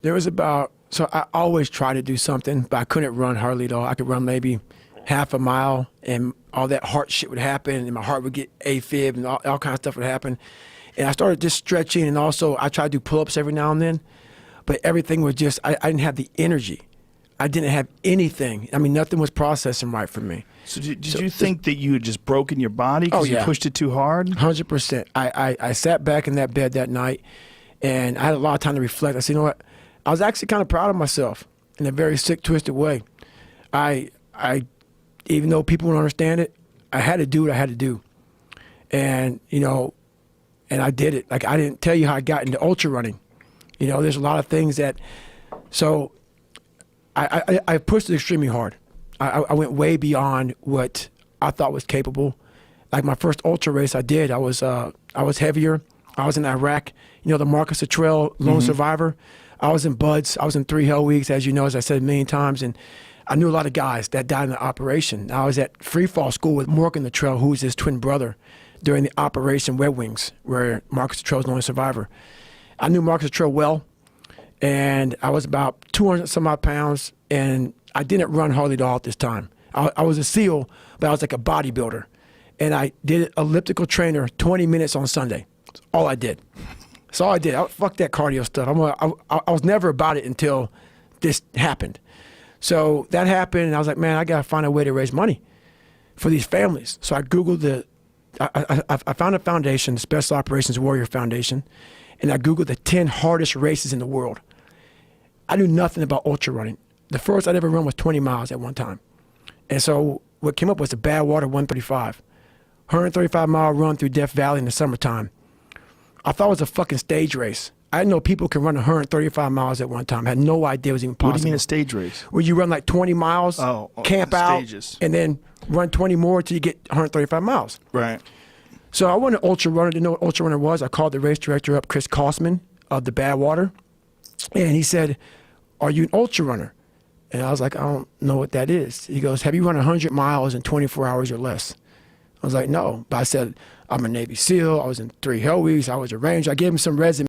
There was about, so I always try to do something, but I couldn't run hardly at all. I could run maybe half a mile and all that heart shit would happen and my heart would get AFib and all kinds of stuff would happen. And I started just stretching, and also I tried to do pull-ups every now and then, but everything was just, I didn't have the energy. I didn't have anything. I mean, nothing was processing right for me. So did you think that you had just broken your body because you pushed it too hard? 100%. I sat back in that bed that night, and I had a lot of time to reflect. I said, you know what? I was actually kind of proud of myself in a very sick, twisted way. I even though people don't understand it, I had to do what I had to do. And, you know, and I did it. Like, I didn't tell you how I got into ultra running. You know, there's a lot of things that, so I pushed it extremely hard. I went way beyond what I thought was capable. Like my first ultra race I did, I was heavier. I was in Iraq, you know, the Marcus Luttrell Lone Survivor. I was in Buds. I was in 3 hell weeks, as you know, as I said a million times. And I knew a lot of guys that died in the operation. I was at free fall school with Morgan Luttrell, who was his twin brother, during the Operation Red Wings, where Marcus Luttrell was the only survivor. I knew Marcus Luttrell well, and I was about 200 some odd pounds, and I didn't run hardly at all at this time. I was a SEAL, but I was like a bodybuilder. And I did elliptical trainer 20 minutes on Sunday. That's all I did. That's all I did. Fuck that cardio stuff. I was never about it until this happened. So that happened, and I was like, man, I got to find a way to raise money for these families. So I Googled I found a foundation, the Special Operations Warrior Foundation, and I Googled the 10 hardest races in the world. I knew nothing about ultra running. The first I'd ever run was 20 miles at one time. And so what came up was the Badwater 135, 135-mile run through Death Valley in the summertime. I thought it was a fucking stage race. I didn't know people can run 135 miles at one time. I had no idea it was even possible. What do you mean a stage race? Where you run like 20 miles, camp out, and then run 20 more until you get 135 miles. Right. So I wasn't an ultra runner. Didn't know what ultra runner was. I called the race director up, Chris Kosman of the Badwater, and he said, "Are you an ultra runner?" And I was like, "I don't know what that is." He goes, "Have you run 100 miles in 24 hours or less?" I was like, "No." But I said, "I'm a Navy SEAL. I was in 3 hell weeks. I was a Ranger." I gave him some resume.